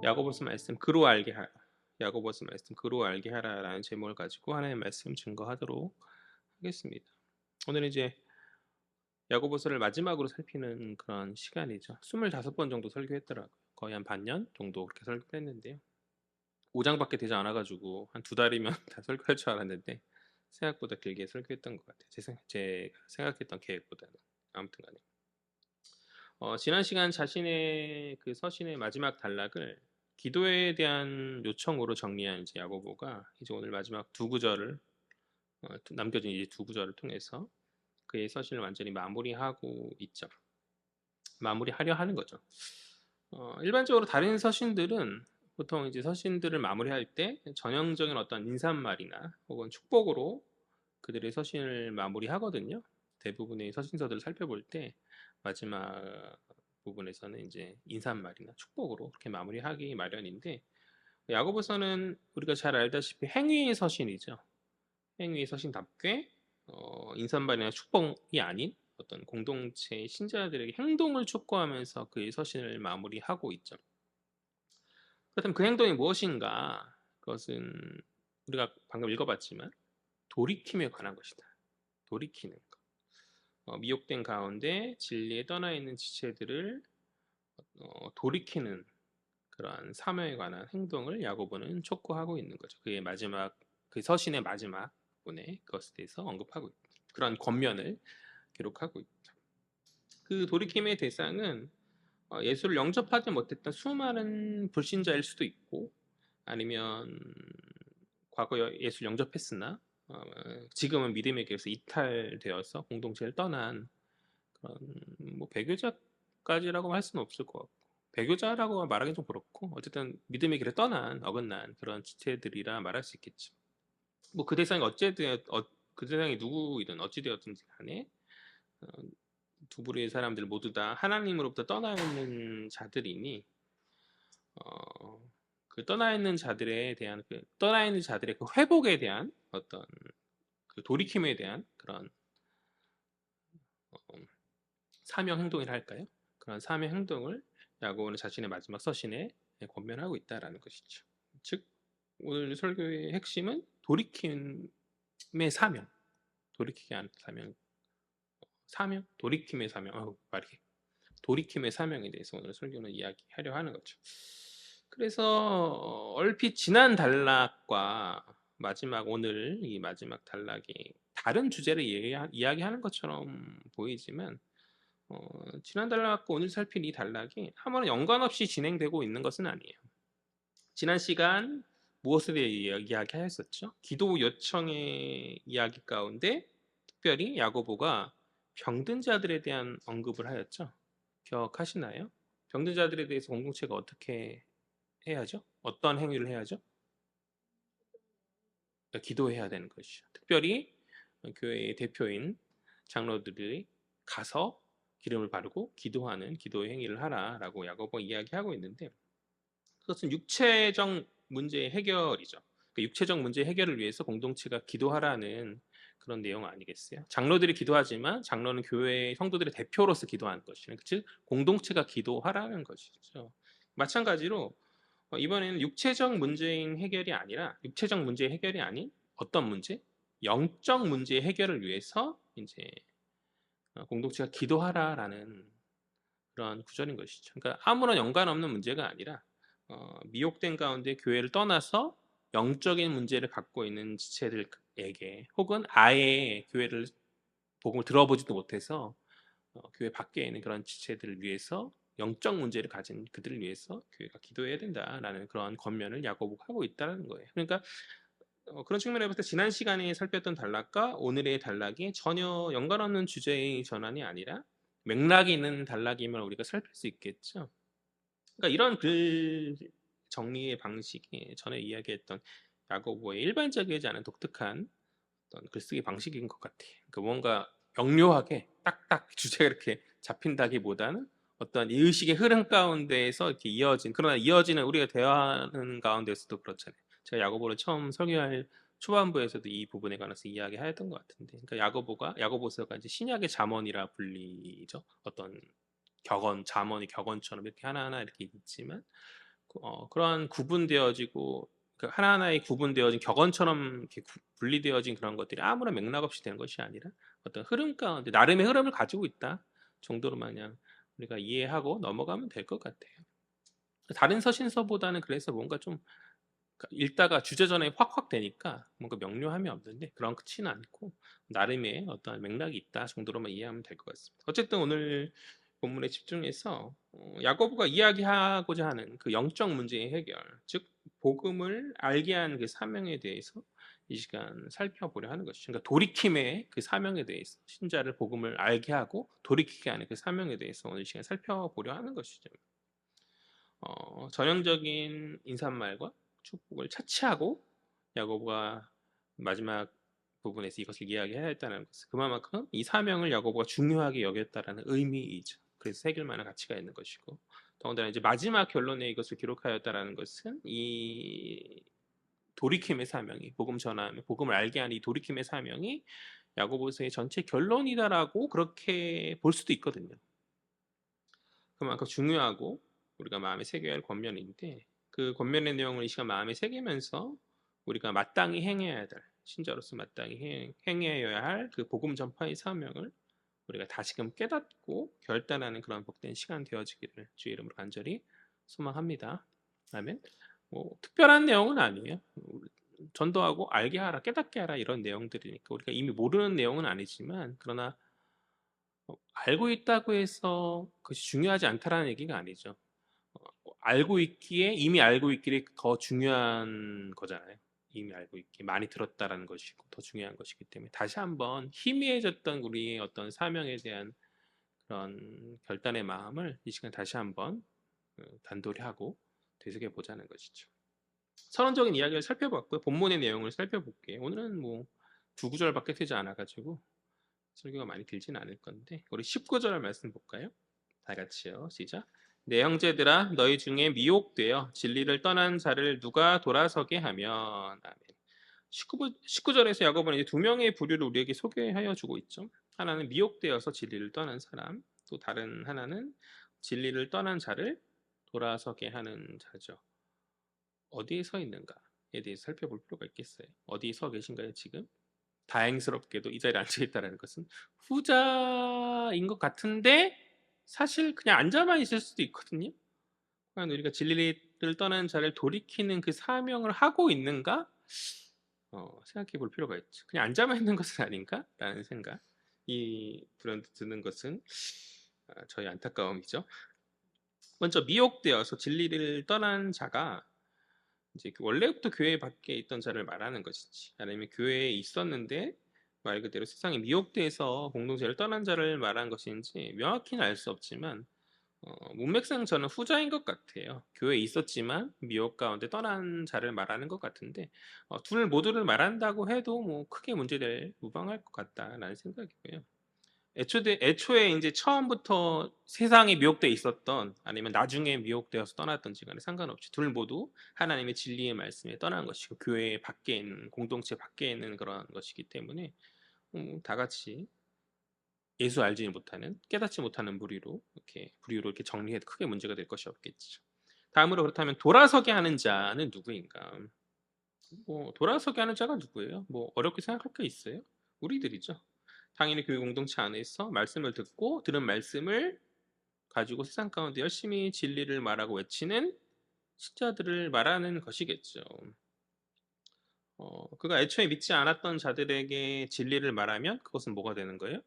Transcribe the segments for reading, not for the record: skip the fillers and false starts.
야고보서 말씀 그로 알게 하라. 야고보서 말씀 그로 알게 하라라는 제목을 가지고 하나님의 말씀 증거하도록 하겠습니다. 오늘은 이제 야고보서를 마지막으로 살피는 그런 시간이죠. 25번 정도 설교했더라고요. 거의 한 반년 정도 그렇게 설교했는데요. 5장밖에 되지 않아가지고 한 2달이면 다 설교할 줄 알았는데 생각보다 길게 설교했던 것 같아요. 제가 생각했던 계획보다는. 아무튼 간에. 지난 시간 자신의 그 서신의 마지막 단락을 기도에 대한 요청으로 정리한 이제 야고보가 이제 오늘 마지막 두 구절을 남겨진 이제 두 구절을 통해서 그의 서신을 완전히 마무리하고 있죠. 마무리하려 하는 거죠. 일반적으로 다른 서신들은 보통 이제 서신들을 마무리할 때 전형적인 어떤 인사말이나 혹은 축복으로 그들의 서신을 마무리하거든요. 대부분의 서신서들을 살펴볼 때 마지막 부분에서는 이제 인사말이나 축복으로 그렇게 마무리하기 마련인데 야고보서는 우리가 잘 알다시피 행위의 서신이죠. 행위의 서신답게 인사말이나 축복이 아닌 어떤 공동체 신자들에게 행동을 촉구하면서 그의 서신을 마무리하고 있죠. 그렇다면 그 행동이 무엇인가? 그것은 우리가 방금 읽어봤지만 돌이킴에 관한 것이다. 돌이키는 것. 미혹된 가운데 진리에 떠나 있는 지체들을 돌이키는 그러한 사명에 관한 행동을 야고보는 촉구하고 있는 거죠. 그의 마지막 그 서신의 마지막 부분에 그것에 대해서 언급하고 있다. 그런 권면을 기록하고 있죠. 그 돌이킴의 대상은 예수를 영접하지 못했던 수많은 불신자일 수도 있고 아니면 과거 예수를 영접했으나 지금은 믿음의 길에서 이탈되어서 공동체를 떠난 그런 뭐 배교자까지라고 할 수는 없을 것 같고 배교자라고 말하기 좀 그렇고 어쨌든 믿음의 길에 떠난 어긋난 그런 지체들이라 말할 수 있겠죠. 뭐 그 대상이 그 대상이 누구이든 어찌되었든지 간에 어, 두 부류의 사람들 모두 다 하나님으로부터 떠나 있는 자들이니 어, 그 떠나 있는 자들에 대한 그 떠나 있는 자들의 그 회복에 대한 어떤 그 돌이킴에 대한 그런 어, 사명 행동이라 할까요? 그런 사명 행동을 야고보는 자신의 마지막 서신에 권면하고 있다라는 것이죠. 즉 오늘 설교의 핵심은 돌이킴의 사명, 돌이키게 하는 사명, 돌이킴의 사명, 말이 돌이킴의 사명에 대해서 오늘 설교는 이야기하려 하는 거죠. 그래서 얼핏 지난 단락과 마지막 오늘 이 마지막 단락이 다른 주제를 이야기하는 것처럼 보이지만 지난 단락과 오늘 살필 이 단락이 아무런 연관 없이 진행되고 있는 것은 아니에요. 지난 시간 무엇에 대해 이야기하였었죠? 기도 요청의 이야기 가운데 특별히 야고보가 병든 자들에 대한 언급을 하였죠. 기억하시나요? 병든 자들에 대해서 공동체가 어떻게 해야죠? 어떤 행위를 해야죠? 기도해야 되는 것이죠. 특별히 교회의 대표인 장로들이 가서 기름을 바르고 기도하는 기도의 행위를 하라라고 야고보가 이야기하고 있는데 그것은 육체적 문제의 해결이죠. 그 육체적 문제 해결을 위해서 공동체가 기도하라는 그런 내용 아니겠어요? 장로들이 기도하지만 장로는 교회의 성도들의 대표로서 기도하는 것이죠. 즉 공동체가 기도하라는 것이죠. 마찬가지로 이번에는 육체적 문제인 해결이 아니라 육체적 문제의 해결이 아닌 어떤 문제? 영적 문제의 해결을 위해서 이제 공동체가 기도하라라는 그런 구절인 것이죠. 그러니까 아무런 연관 없는 문제가 아니라 미혹된 가운데 교회를 떠나서 영적인 문제를 갖고 있는 지체들에게 혹은 아예 교회를 복음을 들어보지도 못해서 교회 밖에 있는 그런 지체들을 위해서 영적 문제를 가진 그들을 위해서 교회가 기도해야 된다라는 그런 권면을 야고보가 하고 있다는 거예요. 그러니까 그런 측면에서 볼때 지난 시간에 살폈던 단락과 오늘의 단락이 전혀 연관 없는 주제의 전환이 아니라 맥락이 있는 단락임을 우리가 살필 수 있겠죠. 그러니까 이런 글 정리의 방식이 전에 이야기했던 야고보의 일반적이지 않은 독특한 어떤 글쓰기 방식인 것 같아요. 그러니까 뭔가 명료하게 딱딱 주제가 이렇게 잡힌다기보다는 어떤 의식의 흐름 가운데에서 이렇게 이어진 그러나 이어지는 우리가 대화하는 가운데서도 그렇잖아요. 제가 야고보를 처음 설교할 초반부에서도 이 부분에 관해서 이야기하였던 것 같은데, 그러니까 야고보서가 이제 신약의 잠언이라 불리죠. 어떤 격언, 잠언이 격언처럼 이렇게 하나하나 이렇게 있지만 그러한 구분되어지고 그 하나하나의 구분되어진 격언처럼 이렇게 분리되어진 그런 것들이 아무런 맥락 없이 되는 것이 아니라 어떤 흐름 가운데 나름의 흐름을 가지고 있다 정도로 마냥 우리가 이해하고 넘어가면 될 것 같아요. 다른 서신서보다는 그래서 뭔가 좀 읽다가 주제전에 확확 되니까 뭔가 명료함이 없는데 그렇지는 않고 나름의 어떤 맥락이 있다 정도로만 이해하면 될 것 같습니다. 어쨌든 오늘 본문에 집중해서 야고보가 이야기하고자 하는 그 영적 문제의 해결, 즉 복음을 알게 하는 그 사명에 대해서 이 시간 살펴보려 하는 것이죠. 그러니까 돌이킴의 그 사명에 대해서 신자를 복음을 알게 하고 돌이키게 하는 그 사명에 대해서 오늘 시간 살펴보려 하는 것이죠. 전형적인 인사말과 축복을 차치하고 야고보가 마지막 부분에서 이것을 이야기해야 했다는 것은 그만큼 이 사명을 야고보가 중요하게 여겼다라는 의미이죠. 그래서 새길 만한 가치가 있는 것이고 더군다나 이제 마지막 결론에 이것을 기록하였다라는 것은 이 돌이킴의 사명이 복음 전함, 복음을 알게 하는 이 돌이킴의 사명이 야고보서의 전체 결론이다라고 그렇게 볼 수도 있거든요. 그만큼 중요하고 우리가 마음에 새겨야 할 권면인데 그 권면의 내용을 이 시간 마음에 새기면서 우리가 마땅히 행해야 할 신자로서 마땅히 행해야 할 그 복음 전파의 사명을 우리가 다시금 깨닫고 결단하는 그런 복된 시간 되어지기를 주의 이름으로 간절히 소망합니다. 아멘. 뭐 특별한 내용은 아니에요. 전도하고 알게 하라, 깨닫게 하라 이런 내용들이니까 우리가 이미 모르는 내용은 아니지만 그러나 알고 있다고 해서 그것이 중요하지 않다라는 얘기가 아니죠. 알고 있기에 이미 알고 있기에 더 중요한 거잖아요. 이미 알고 있기 많이 들었다라는 것이고 더 중요한 것이기 때문에 다시 한번 희미해졌던 우리의 어떤 사명에 대한 그런 결단의 마음을 이 시간 다시 한번 단도리 하고 되새겨 보자는 것이죠. 서론적인 이야기를 살펴봤고요. 본문의 내용을 살펴볼게요. 오늘은 뭐 두 구절밖에 되지 않아가지고 설교가 많이 길지는 않을 건데 우리 19절 말씀 볼까요? 다 같이요. 시작. 내 형제들아 너희 중에 미혹되어 진리를 떠난 자를 누가 돌아서게 하면 아멘. 19절에서 야고보는 이제 두 명의 부류를 우리에게 소개하여 주고 있죠. 하나는 미혹되어서 진리를 떠난 사람, 또 다른 하나는 진리를 떠난 자를 돌아서게 하는 자죠. 어디에 서 있는가에 대해서 살펴볼 필요가 있겠어요. 어디에 서 계신가요, 지금? 다행스럽게도 이 자리에 앉아 있다는 것은 후자인 것 같은데 사실 그냥 앉아만 있을 수도 있거든요. 과연 우리가 진리를 떠난 자를 돌이키는 그 사명을 하고 있는가? 생각해 볼 필요가 있죠. 그냥 앉아만 있는 것은 아닌가? 라는 생각이 드는 것은 저희 안타까움이죠. 먼저 미혹되어서 진리를 떠난 자가 이제 원래부터 교회 밖에 있던 자를 말하는 것이지 아니면 교회에 있었는데 말 그대로 세상에 미혹돼서 공동체를 떠난 자를 말한 것인지 명확히는 알 수 없지만 문맥상 저는 후자인 것 같아요. 교회에 있었지만 미혹 가운데 떠난 자를 말하는 것 같은데 둘 모두를 말한다고 해도 뭐 크게 문제될 무방할 것 같다라는 생각이고요. 애초에 이제 처음부터 세상에 미혹돼 있었던 아니면 나중에 미혹되어서 떠났던지 간에 상관없이 둘 모두 하나님의 진리의 말씀에 떠난 것이고 교회 밖에 있는 공동체 밖에 있는 그런 것이기 때문에 다 같이 예수 알지 못하는 깨닫지 못하는 부류로 이렇게 정리해도 크게 문제가 될 것이 없겠죠. 다음으로 그렇다면 돌아서게 하는 자는 누구인가? 뭐 돌아서게 하는 자가 누구예요? 뭐 어렵게 생각할 게 있어요? 우리들이죠. 당연히 교회 공동체 안에서 말씀을 듣고 들은 말씀을 가지고 세상 가운데 열심히 진리를 말하고 외치는 신자들을 말하는 것이겠죠. 그가 애초에 믿지 않았던 자들에게 진리를 말하면 그것은 뭐가 되는 거예요?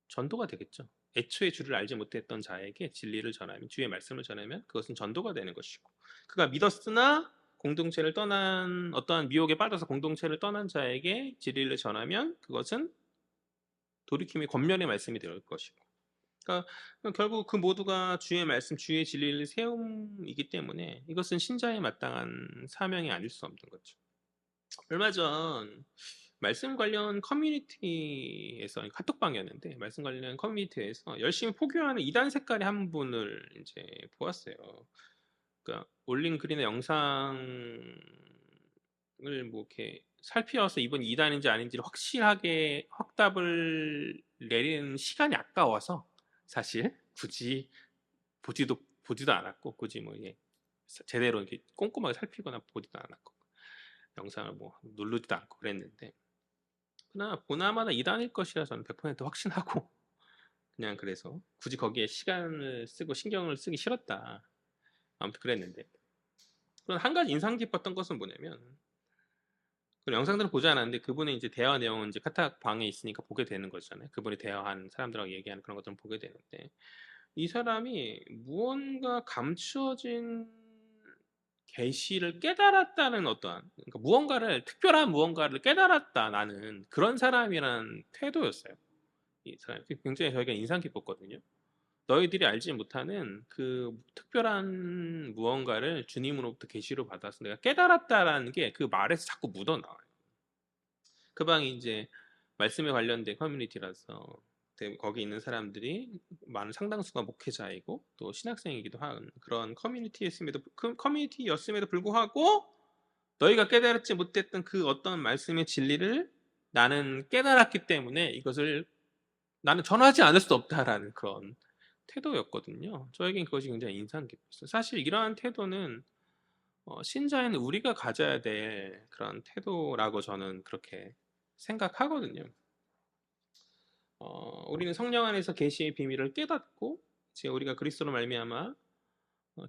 전도가 되겠죠. 애초에 주를 알지 못했던 자에게 진리를 전하면 주의 말씀을 전하면 그것은 전도가 되는 것이고 그가 믿었으나 공동체를 떠난 어떠한 미혹에 빠져서 공동체를 떠난 자에게 진리를 전하면 그것은 돌이킴의 권면의 말씀이 될 것이고 그러니까 결국 그 모두가 주의 말씀, 주의 진리를 세움이기 때문에 이것은 신자의 마땅한 사명이 아닐 수 없는 거죠. 얼마 전 말씀 관련 커뮤니티에서 카톡방이었는데 말씀 관련 커뮤니티에서 열심히 포교하는 이단 색깔의 한 분을 이제 보았어요. 그러니까 올린 글이나 영상을 뭐 이렇게 살피어서 이번 이단인지 아닌지를 확실하게 확답을 내리는 시간이 아까워서 사실 굳이 보지도 않았고 굳이 뭐 제대로 이렇게 꼼꼼하게 살피거나 보지도 않았고 영상을 뭐 누르지도 않고 그랬는데 그러나 보나마나 이단일 것이라 저는 100% 확신하고 그냥 그래서 굳이 거기에 시간을 쓰고 신경을 쓰기 싫었다. 아무튼 그랬는데 그런 한 가지 인상 깊었던 것은 뭐냐면 그 영상들을 보지 않았는데 그분의 이제 대화 내용은 이제 카톡 방에 있으니까 보게 되는 거잖아요. 그분이 대화한 사람들하고 얘기하는 그런 것들을 보게 되는데 이 사람이 무언가 감추어진 계시를 깨달았다는 어떠한 그러니까 무언가를 특별한 무언가를 깨달았다 나는 그런 사람이라는 태도였어요. 이 사람이 굉장히 저희가 인상 깊었거든요. 너희들이 알지 못하는 그 특별한 무언가를 주님으로부터 계시로 받아서 내가 깨달았다라는 게 그 말에서 자꾸 묻어나와요. 그 방이 이제 말씀에 관련된 커뮤니티라서 거기 있는 사람들이 많은 상당수가 목회자이고 또 신학생이기도 한 그런 커뮤니티였음에도 불구하고 너희가 깨달지 못했던 그 어떤 말씀의 진리를 나는 깨달았기 때문에 이것을 나는 전하지 않을 수 없다라는 그런 태도였거든요. 저에겐 그것이 굉장히 인상 깊었어요. 사실 이러한 태도는 신자인 우리가 가져야 될 그런 태도라고 저는 그렇게 생각하거든요. 우리는 성령 안에서 계시의 비밀을 깨닫고 이제 우리가 그리스도로 말미암아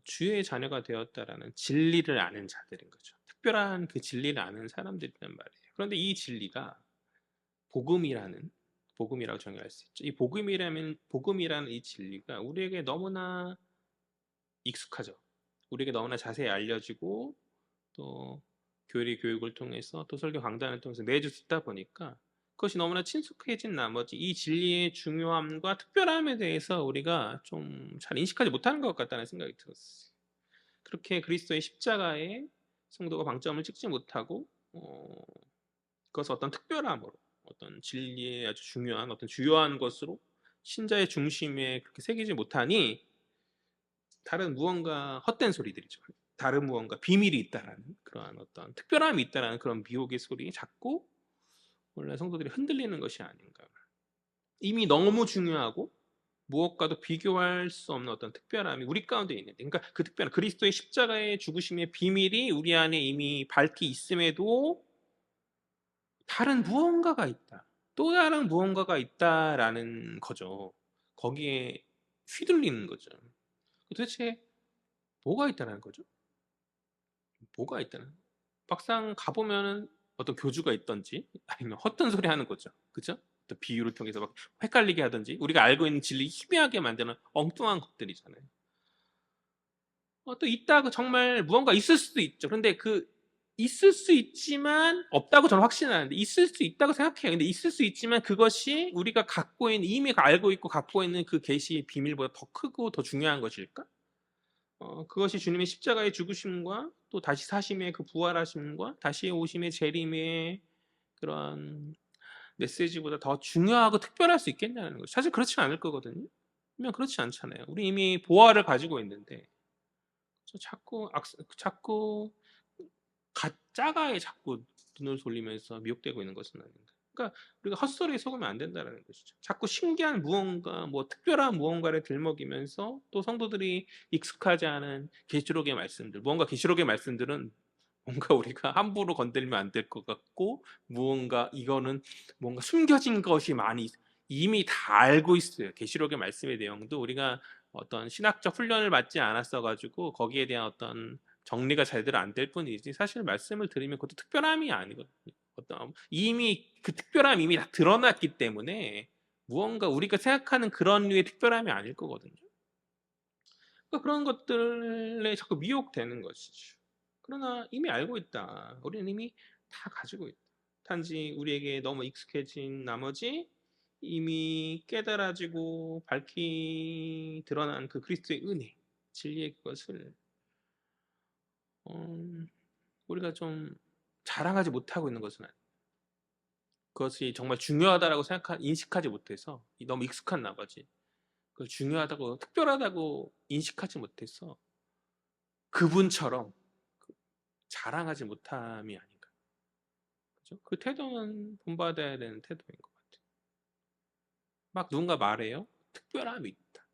주의 자녀가 되었다라는 진리를 아는 자들인 거죠. 특별한 그 진리를 아는 사람들이란 말이에요. 그런데 이 진리가 복음이라고 정의할 수 있죠. 이 복음이라는 이 진리가 우리에게 너무나 익숙하죠. 우리에게 너무나 자세히 알려지고 또 교리 교육을 통해서 또 설교 강단을 통해서 매주 듣다 보니까 그것이 너무나 친숙해진 나머지 이 진리의 중요함과 특별함에 대해서 우리가 좀 잘 인식하지 못하는 것 같다는 생각이 들었어요. 그렇게 그리스도의 십자가에 성도가 방점을 찍지 못하고 그것을 어떤 특별함으로 어떤 진리의 아주 중요한 어떤 주요한 것으로 신자의 중심에 그렇게 새기지 못하니 다른 무언가 헛된 소리들이죠. 다른 무언가 비밀이 있다라는 그러한 어떤 특별함이 있다라는 그런 미혹의 소리에 자꾸 원래 성도들이 흔들리는 것이 아닌가. 이미 너무 중요하고 무엇과도 비교할 수 없는 어떤 특별함이 우리 가운데 있는데, 그러니까 그 특별한 그리스도의 십자가의 죽으심의 비밀이 우리 안에 이미 밝히 있음에도 다른 무언가가 있다. 또 다른 무언가가 있다라는 거죠. 거기에 휘둘리는 거죠. 도대체 뭐가 있다는 거죠? 뭐가 있다는? 막상 가보면은 어떤 교주가 있던지 아니면 헛된 소리 하는 거죠. 그죠? 또 비유를 통해서 막 헷갈리게 하든지 우리가 알고 있는 진리 희미하게 만드는 엉뚱한 것들이잖아요. 또 있다고 정말 무언가 있을 수도 있죠. 그런데 그 있을 수 있지만 없다고 저는 확신하는데 있을 수 있다고 생각해요. 근데 있을 수 있지만 그것이 우리가 갖고 있는 이미 알고 있고 갖고 있는 그 계시의 비밀보다 더 크고 더 중요한 것일까? 그것이 주님의 십자가의 죽으심과 또 다시 사심의 그 부활하심과 다시 오심의 재림의 그러한 메시지보다 더 중요하고 특별할 수 있겠냐는 거죠. 사실 그렇지 않을 거거든요. 분명 그렇지 않잖아요. 우리 이미 보화를 가지고 있는데 자꾸 가짜가에 자꾸 눈을 돌리면서 미혹되고 있는 것은 아닌가. 그러니까 우리가 헛소리에 속으면 안 된다는 것이죠. 자꾸 신기한 무언가, 뭐 특별한 무언가를 들먹이면서 또 성도들이 익숙하지 않은 계시록의 말씀들, 무언가 계시록의 말씀들은 뭔가 우리가 함부로 건들면 안 될 것 같고 무언가 이거는 뭔가 숨겨진 것이 많이 이미 다 알고 있어요. 계시록의 말씀의 내용도 우리가 어떤 신학적 훈련을 받지 않았어 가지고 거기에 대한 어떤 정리가 제대로 안 될 뿐이지 사실 말씀을 들으면 그것도 특별함이 아니거든요. 어떤 이미 그 특별함이 이미 다 드러났기 때문에 무언가 우리가 생각하는 그런 류의 특별함이 아닐 거거든요. 그러니까 그런 것들에 자꾸 미혹되는 것이죠. 그러나 이미 알고 있다. 우리는 이미 다 가지고 있다. 단지 우리에게 너무 익숙해진 나머지 이미 깨달아지고 밝히 드러난 그 그리스도의 은혜, 진리의 그것을 우리가 좀 자랑하지 못하고 있는 것은 아니에요. 그것이 정말 중요하다라고 인식하지 못해서 너무 익숙한 나머지 그걸 중요하다고 특별하다고 인식하지 못해서 그분처럼 자랑하지 못함이 아닌가. 그죠? 그 태도는 본받아야 되는 태도인 것 같아요. 막 누군가 말해요. 특별함이 있다.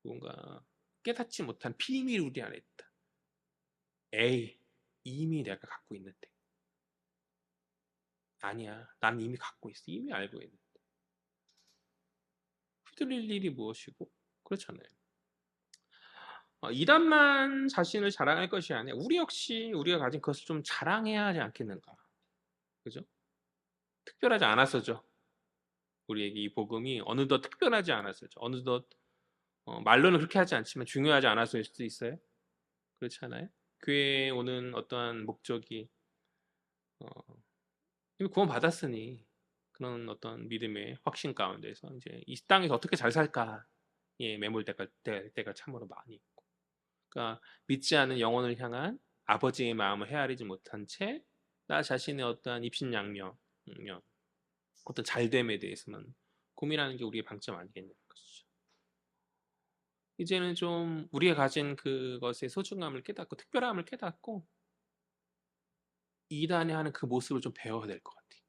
누군가 깨닫지 못한 비밀이 우리 안에 있다. 에이, 이미 내가 갖고 있는데. 아니야, 난 이미 갖고 있어. 이미 알고 있는데. 휘둘릴 일이 무엇이고? 그렇잖아요. 이단만 자신을 자랑할 것이 아니라 우리 역시 우리가 가진 것을 좀 자랑해야 하지 않겠는가. 그죠? 특별하지 않았어죠. 우리에게 이 복음이 어느덧 특별하지 않았어죠. 어느덧 말로는 그렇게 하지 않지만 중요하지 않았을 수도 있어요. 그렇지 않아요? 교회에 오는 어떠한 목적이 어, 이미 구원 받았으니 그런 어떤 믿음의 확신 가운데서 이제 이 땅에서 어떻게 잘 살까에 매몰될 때가 참으로 많이 있고, 그러니까 믿지 않은 영혼을 향한 아버지의 마음을 헤아리지 못한 채 나 자신의 어떠한 입신양명, 어떤 잘됨에 대해서만 고민하는 게 우리의 방점 아니겠냐는 것이죠. 이제는 좀 우리가 가진 그것의 소중함을 깨닫고 특별함을 깨닫고 이단에 하는 그 모습을 좀 배워야 될 것 같아요.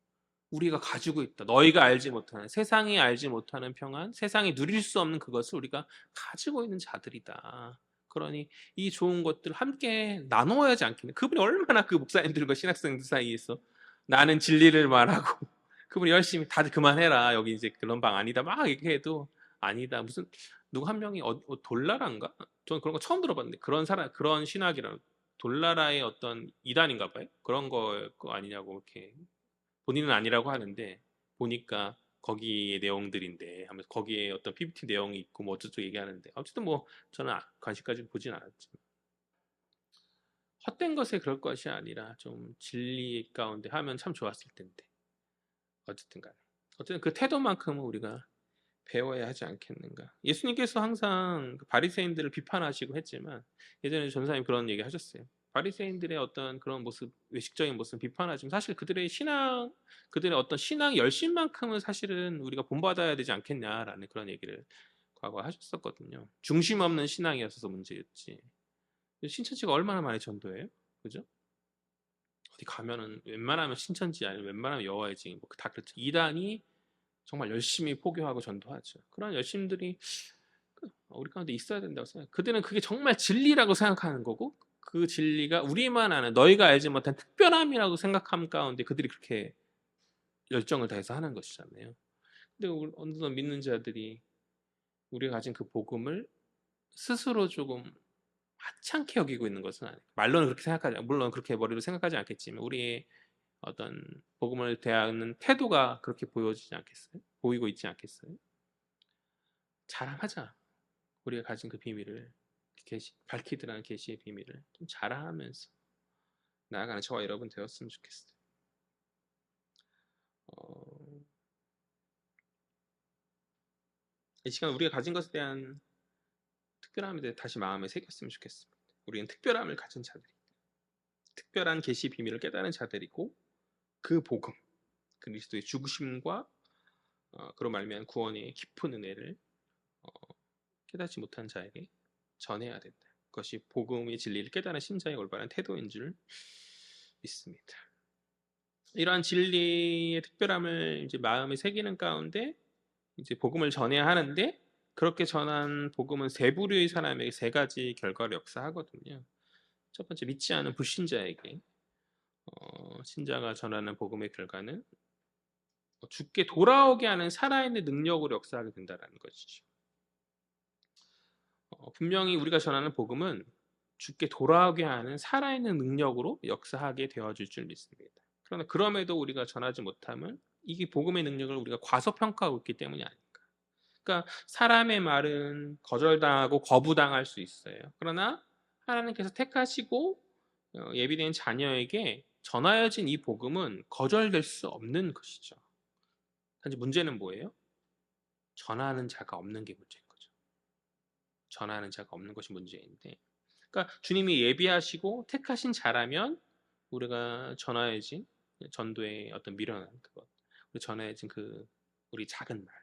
우리가 가지고 있다. 너희가 알지 못하는, 세상이 알지 못하는 평안, 세상이 누릴 수 없는 그것을 우리가 가지고 있는 자들이다. 그러니 이 좋은 것들 함께 나누어야지 않겠냐. 그분이 얼마나 그 목사님들과 신학생들 사이에서 나는 진리를 말하고 그분이 열심히 다들 그만해라. 여기 이제 그런 방 아니다. 막 얘기해도 아니다. 무슨 누구 한 명이 돌나라인가? 저는 그런 거 처음 들어봤는데 그런 사람 그런 신학이라는 돌나라의 어떤 이단인가 봐요. 그런 거 아니냐고 이렇게 본인은 아니라고 하는데 보니까 거기에 내용들인데 하면서 거기에 어떤 PPT 내용이 있고 뭐 어쩌고 얘기하는데 어쨌든 뭐 저는 관심까지 보진 않았지만 헛된 것에 그럴 것이 아니라 좀 진리 가운데 하면 참 좋았을 텐데 어쨌든 간에 어쨌든 그 태도만큼은 우리가 배워야 하지 않겠는가. 예수님께서 항상 그 바리새인들을 비판하시고 했지만 예전에 전사님 그런 얘기 하셨어요. 바리새인들의 어떤 그런 모습, 외식적인 모습 비판하지만 사실 그들의 신앙, 그들의 어떤 신앙 열심만큼은 사실은 우리가 본받아야 되지 않겠냐라는 그런 얘기를 과거에 하셨었거든요. 중심 없는 신앙이었어서 문제였지. 신천지가 얼마나 많이 전도해요? 그죠? 어디 가면은 웬만하면 신천지 아니면 웬만하면 여호와의 뭐다 그렇죠. 이단이 정말 열심히 포교하고 전도하죠. 그런 열심들이 우리 가운데 있어야 된다고 생각해요. 그들은 그게 정말 진리라고 생각하는 거고 그 진리가 우리만 아는 너희가 알지 못한 특별함이라고 생각함 가운데 그들이 그렇게 열정을 다해서 하는 것이잖아요. 근데 어느덧 믿는 자들이 우리가 가진 그 복음을 스스로 조금 하찮게 여기고 있는 것은 아니에요. 말로는 그렇게 생각하지, 물론 그렇게 머리로 생각하지 않겠지만 우리의 어떤 복음을 대하는 태도가 그렇게 보여지지 않겠어요? 보이고 있지 않겠어요? 자랑하자. 우리가 가진 그 비밀을 밝히더라는 계시의 비밀을 좀 자랑하면서 나아가는 저와 여러분 되었으면 좋겠어요. 이 시간 우리가 가진 것에 대한 특별함에 대해 다시 마음에 새겼으면 좋겠습니다. 우리는 특별함을 가진 자들이 특별한 계시 비밀을 깨달은 자들이고 그 복음, 그리스도의 죽으심과 그로 말미암은 구원의 깊은 은혜를 어, 깨닫지 못한 자에게 전해야 된다. 그것이 복음의 진리를 깨달은 신자의 올바른 태도인 줄 믿습니다. 이러한 진리의 특별함을 이제 마음에 새기는 가운데 이제 복음을 전해야 하는데 그렇게 전한 복음은 세 부류의 사람에게 세 가지 결과를 역사하거든요. 첫 번째 믿지 않은 불신자에게 신자가 전하는 복음의 결과는 죽게 돌아오게 하는 살아있는 능력으로 역사하게 된다는 것이죠. 분명히 우리가 전하는 복음은 죽게 돌아오게 하는 살아있는 능력으로 역사하게 되어질 줄 믿습니다. 그러나 그럼에도 우리가 전하지 못함은 이게 복음의 능력을 우리가 과소평가하고 있기 때문이 아닐까. 그러니까 사람의 말은 거절당하고 거부당할 수 있어요. 그러나 하나님께서 택하시고 예비된 자녀에게 전하여진 이 복음은 거절될 수 없는 것이죠. 단지 문제는 뭐예요? 전하는 자가 없는 게 문제인 거죠. 전하는 자가 없는 것이 문제인데, 그러니까 주님이 예비하시고 택하신 자라면 우리가 전하여진 전도의 어떤 미련한 그것, 우리 전하여진 그 우리 작은 말,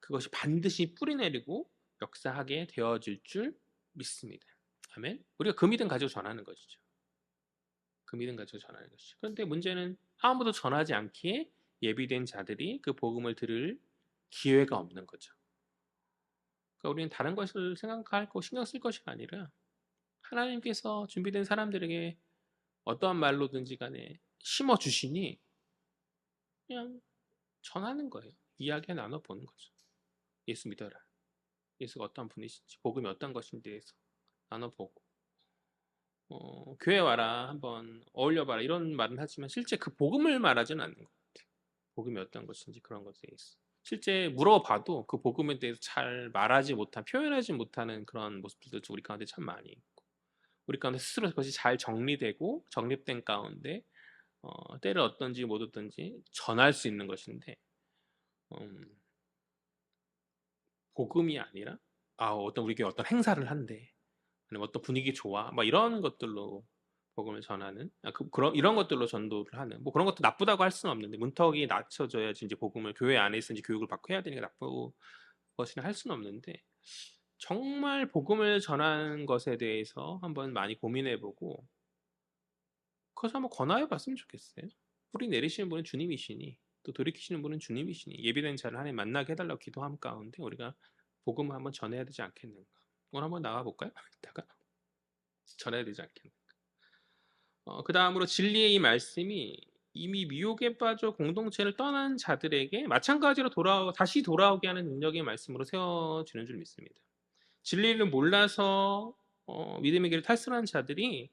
그것이 반드시 뿌리내리고 역사하게 되어질 줄 믿습니다. 아멘. 우리가 그 믿음 가지고 전하는 것이죠. 그 믿음 가지고 전하는 것이죠. 그런데 문제는 아무도 전하지 않기에 예비된 자들이 그 복음을 들을 기회가 없는 거죠. 그러니까 우리는 다른 것을 생각할 거 신경 쓸 것이 아니라 하나님께서 준비된 사람들에게 어떠한 말로든지 간에 심어 주시니 그냥 전하는 거예요. 이야기 나눠 보는 거죠. 예수 믿어라. 예수가 어떤 분이신지, 복음이 어떤 것인지에 대해서 나눠보고, 교회 와라, 한번 어울려봐라 이런 말은 하지만 실제 그 복음을 말하지는 않는 것 같아요. 복음이 어떤 것인지 그런 것에 대해서. 실제 물어봐도 그 복음에 대해서 잘 말하지 못한, 표현하지 못하는 그런 모습들도 우리 가운데 참 많이 있고, 우리 가운데 스스로 그것이 잘 정리되고 정립된 가운데 때를 어떤지 못 어떤지 전할 수 있는 것인데, 음, 복음이 아니라 어떤 우리 교회 어떤 행사를 한대, 아니면 어떤 분위기 좋아, 막 이런 것들로 복음을 전하는, 그런 이런 것들로 전도를 하는, 뭐 그런 것도 나쁘다고 할 수는 없는데 문턱이 낮춰져야지 이제 복음을 교회 안에서 이제 교육을 받고 해야 되니까 나쁜 것이나 할 수는 없는데, 정말 복음을 전하는 것에 대해서 한번 많이 고민해보고 그것을 한번 권하여봤으면 좋겠어요. 뿌리 내리시는 분은 주님이시니 또 돌이키시는 분은 주님이시니 예비된 자를 하나님 만나게 해달라고 기도함 가운데 우리가 복음을 한번 전해야 되지 않겠는가. 오늘 한번 나가볼까요? 이따가 전해야 되지 않겠는가. 그 다음으로 진리의 이 말씀이 이미 미혹에 빠져 공동체를 떠난 자들에게 마찬가지로 다시 돌아오게 하는 능력의 말씀으로 세워지는 줄 믿습니다. 진리를 몰라서 믿음의 길을 탈선한 자들이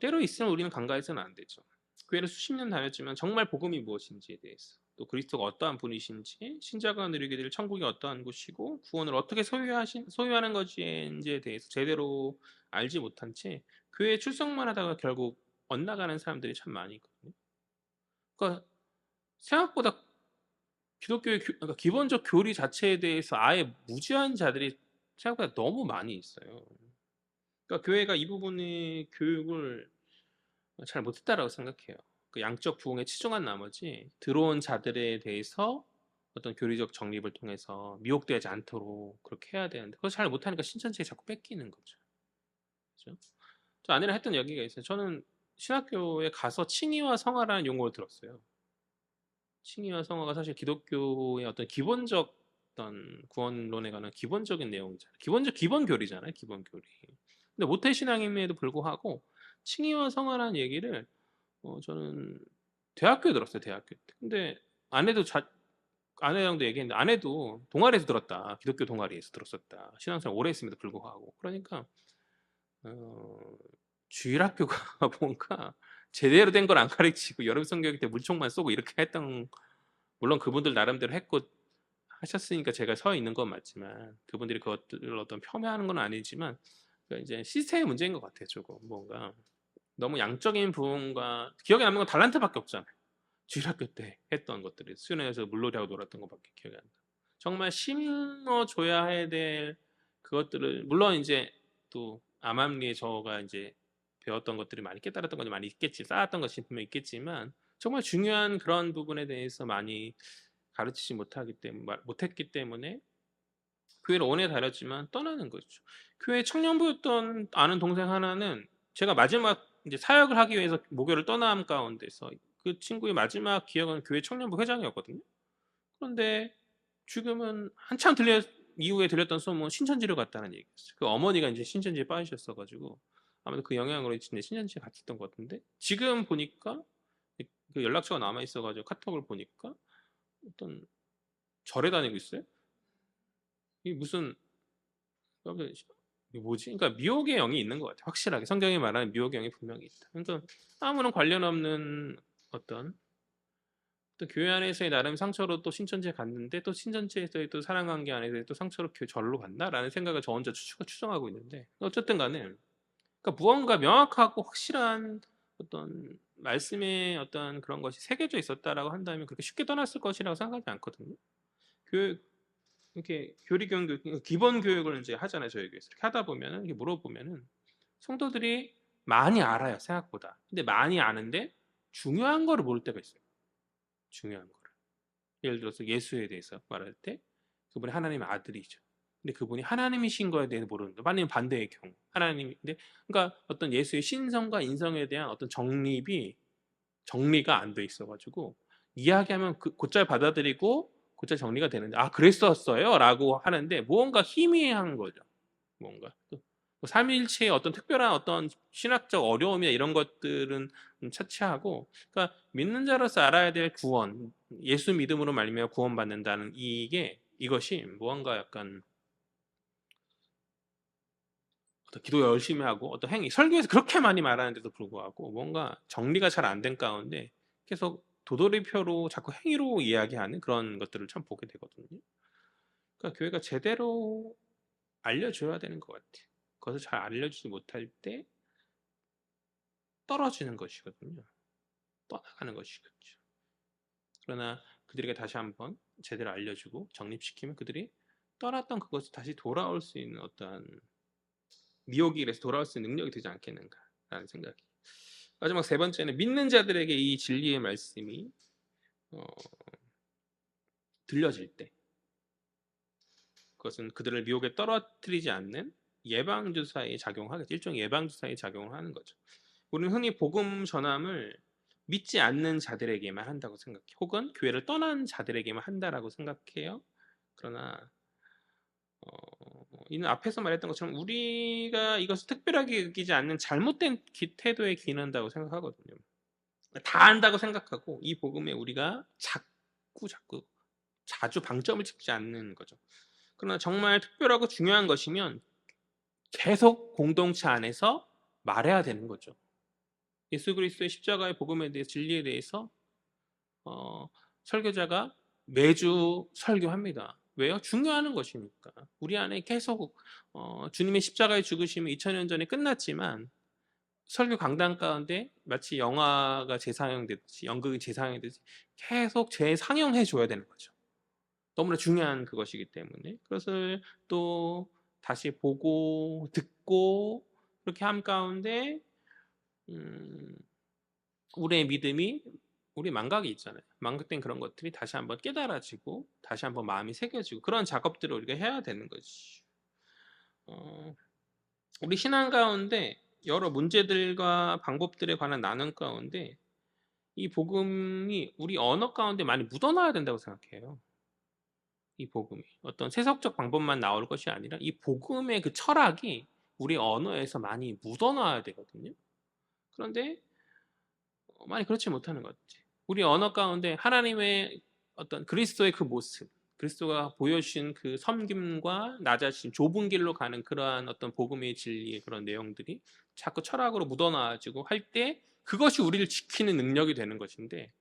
때로 있으면 우리는 간과해서는 안 되죠. 교회를 수십 년 다녔지만 정말 복음이 무엇인지에 대해서, 또 그리스도가 어떠한 분이신지, 신자가 누리게 될 천국이 어떠한 곳이고 구원을 어떻게 소유하는 것인지에 대해서 제대로 알지 못한 채 교회에 출석만 하다가 결국 엇나가는 사람들이 참 많이 있거든요. 그러니까 생각보다 기독교의 그러니까 기본적 교리 자체에 대해서 아예 무지한 자들이 생각보다 너무 많이 있어요. 그러니까 교회가 이 부분의 교육을 잘 못했다라고 생각해요. 그 양적 부흥에 치중한 나머지 들어온 자들에 대해서 어떤 교리적 정립을 통해서 미혹되지 않도록 그렇게 해야 되는데 그걸 잘 못하니까 신천지에 자꾸 뺏기는 거죠. 그죠? 저 아내랑 했던 얘기가 있어요. 저는 신학교에 가서 칭의와 성화라는 용어를 들었어요. 칭의와 성화가 사실 기독교의 어떤 기본적 어떤 구원론에 관한 기본적인 내용이잖아요. 기본 교리잖아요. 기본 교리. 근데 모태신앙임에도 불구하고 칭의와 성화라는 얘기를 저는 대학교에 들었어요. 대학교 때. 근데 아내도 아내랑도 얘기했는데 아내도 동아리에서 들었다. 기독교 동아리에서 들었었다. 신앙생활 오래 했음에도 불구하고. 그러니까 주일학교가 뭔가 제대로 된 걸 안 가르치고 여름 성경일 때 물총만 쏘고 이렇게 했던, 물론 그분들 나름대로 했고 하셨으니까 제가 서 있는 건 맞지만 그분들이 그것들을 어떤 폄훼하는 건 아니지만 그러니까 이제 시스템의 문제인 것 같아요. 조금 뭔가 너무 양적인 부분과 기억에 남는 건 달란트밖에 없잖아요. 주일학교 때 했던 것들이 수련회에서 물놀이하고 놀았던 것밖에 기억이 안 나. 정말 심어줘야 해야 될 그것들을, 물론 이제 또 암암리에 저가 이제 배웠던 것들이 많이 깨달았던 것이 많이 있겠지, 쌓았던 것이 분명 있겠지만 정말 중요한 그런 부분에 대해서 많이 가르치지 못했기 때문에 교회를 오래 다녔지만 떠나는 거죠. 교회 청년부였던 아는 동생 하나는 제가 마지막 이제 사역을 하기 위해서 모교를 떠남 가운데서 그 친구의 마지막 기억은 교회 청년부 회장이었거든요. 그런데 지금은 한참 이후에 들렸던 소문 신천지로 갔다는 얘기였어요. 그 어머니가 이제 신천지에 빠지셨어가지고 아무래도 그 영향으로 이제 신천지에 갔었던 것 같은데 지금 보니까 그 연락처가 남아 있어가지고 카톡을 보니까 어떤 절에 다니고 있어요. 이 무슨 이게 뭐지? 그러니까 미혹의 영이 있는 것 같아요. 확실하게 성경이 말하는 미혹의 영이 분명히 있다. 그러니까 아무런 관련 없는 어떤 또 교회 안에서의 나름 상처로 또 신천지에 갔는데 또 신천지에서의 또 사랑관계 안에서의 또 상처로 절로 갔나라는 생각을 저 혼자 추정하고 있는데 어쨌든 간에 그러니까 무언가 명확하고 확실한 어떤 말씀의 어떤 그런 것이 새겨져 있었다라고 한다면 그렇게 쉽게 떠났을 것이라고 생각하지 않거든요. 교육 이렇게 교리 교육 기본 교육을 이제 하잖아요. 저희 교회에서 이렇게 하다 보면은 이렇게 물어보면은 성도들이 많이 알아요. 생각보다. 근데 많이 아는데 중요한 거를 모를 때가 있어요. 중요한 거를. 예를 들어서 예수에 대해서 말할 때 그분이 하나님의 아들이죠. 근데 그분이 하나님이신 거에 대해서 모르는데 만약 반대의 경우 하나님인데 그러니까 어떤 예수의 신성과 인성에 대한 어떤 정리가 안 돼 있어가지고 이야기하면 곧잘 받아들이고 곧잘 정리가 되는데 그랬었어요 라고 하는데 무언가 희미한 거죠. 뭔가 뭐 삼위일체의 어떤 특별한 어떤 신학적 어려움이나 이런 것들은 차치하고, 그러니까 믿는 자로서 알아야 될 구원, 예수 믿음으로 말미암아 구원받는다는 이것이 무언가 약간 어떤 기도 열심히 하고 어떤 행위, 설교에서 그렇게 많이 말하는데도 불구하고 뭔가 정리가 잘 안 된 가운데 계속 도돌이표로 자꾸 행위로 이야기하는 그런 것들을 참 보게 되거든요. 그러니까 교회가 제대로 알려줘야 되는 것 같아요. 그것을 잘 알려주지 못할 때 떨어지는 것이거든요. 떠나가는 것이겠죠. 그러나 그들에게 다시 한번 제대로 알려주고 정립시키면 그들이 떠났던 그것을 다시 돌아올 수 있는 어떠한 미혹의 길에서 돌아올 수 있는 능력이 되지 않겠는가라는 생각이. 마지막 세 번째는 믿는 자들에게 이 진리의 말씀이 어, 들려질 때 그것은 그들을 미혹에 떨어뜨리지 않는 예방주사에 작용하겠죠. 일종의 예방주사에 작용을 하는 거죠. 우리는 흔히 복음 전함을 믿지 않는 자들에게만 한다고 생각해. 혹은 교회를 떠난 자들에게만 한다라고 생각해요. 그러나 이는 앞에서 말했던 것처럼 우리가 이것을 특별하게 여기지 않는 잘못된 태도에 기인한다고 생각하거든요. 다 안다고 생각하고 이 복음에 우리가 자꾸 자주 방점을 찍지 않는 거죠. 그러나 정말 특별하고 중요한 것이면 계속 공동체 안에서 말해야 되는 거죠. 예수 그리스도의 십자가의 복음에 대해 진리에 대해서 설교자가 매주 설교합니다. 왜요? 중요한 것이니까. 우리 안에 계속 주님의 십자가의 죽으심이 2000년 전에 끝났지만 설교 강단 가운데 마치 영화가 재상영되듯이 연극이 재상영되듯이 계속 재상영해 줘야 되는 거죠. 너무나 중요한 그것이기 때문에 그것을 또 다시 보고 듣고 그렇게 함 가운데 우리의 믿음이 우리 망각이 있잖아요. 망각된 그런 것들이 다시 한번 깨달아지고 다시 한번 마음이 새겨지고 그런 작업들을 우리가 해야 되는 거지. 우리 신앙 가운데 여러 문제들과 방법들에 관한 나눔 가운데 이 복음이 우리 언어 가운데 많이 묻어나야 된다고 생각해요. 이 복음이 어떤 세속적 방법만 나올 것이 아니라 이 복음의 그 철학이 우리 언어에서 많이 묻어나야 되거든요. 그런데 많이 그렇지 못하는 것 같아요. 우리 언어 가운데 하나님의 어떤 그리스도의 그 모습, 그리스도가 보여주신 그 섬김과 나 자신 좁은 길로 가는 그러한 어떤 복음의 진리의 그런 내용들이 자꾸 철학으로 묻어나가지고 할 때 그것이 우리를 지키는 능력이 되는 것인데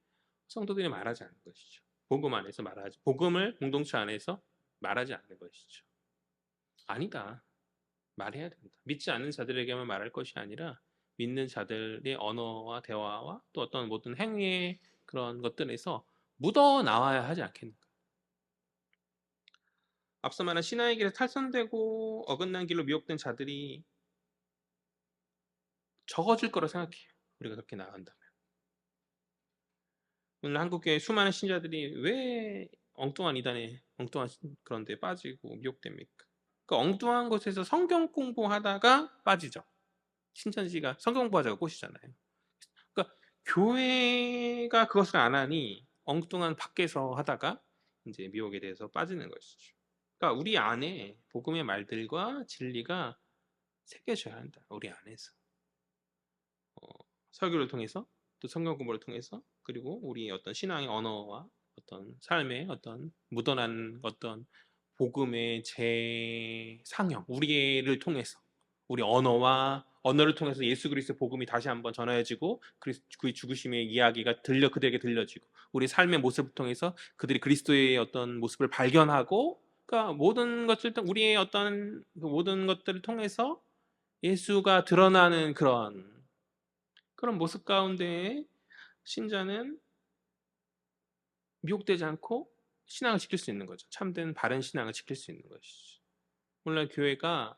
성도들이 말하지 않는 것이죠. 복음 안에서 말하지, 복음을 공동체 안에서 말하지 않는 것이죠. 아니다. 말해야 된다. 믿지 않는 자들에게만 말할 것이 아니라 믿는 자들의 언어와 대화와 또 어떤 모든 행위의 그런 것들에서 묻어 나와야 하지 않겠는가. 앞서 말한 신화의 길에 탈선되고 어긋난 길로 미혹된 자들이 적어질 거라 생각해요. 우리가 그렇게 나간다면. 오늘 한국교회 수많은 신자들이 왜 엉뚱한 이단에 엉뚱한 그런 데 빠지고 미혹됩니까? 그 엉뚱한 곳에서 성경 공부하다가 빠지죠. 신천지가 성경 공부하자고 꼬시잖아요. 그러니까 교회가 그것을 안 하니 엉뚱한 밖에서 하다가 이제 미혹에 대해서 빠지는 것이죠. 그러니까 우리 안에 복음의 말들과 진리가 새겨져야 한다. 우리 안에서 설교를 통해서 또 성경 공부를 통해서 그리고 우리 어떤 신앙의 언어와 어떤 삶의 어떤 묻어난 어떤 복음의 재상형 우리를 통해서 우리 언어를 통해서 예수 그리스도의 복음이 다시 한번 전해지고 그의 죽으심의 이야기가 그들에게 들려지고 우리 삶의 모습을 통해서 그들이 그리스도의 어떤 모습을 발견하고 그러니까 모든 것들 우리의 어떤 모든 것들을 통해서 예수가 드러나는 그런 모습 가운데 신자는 미혹되지 않고 신앙을 지킬 수 있는 거죠. 참된 바른 신앙을 지킬 수 있는 것이죠. 오늘날 교회가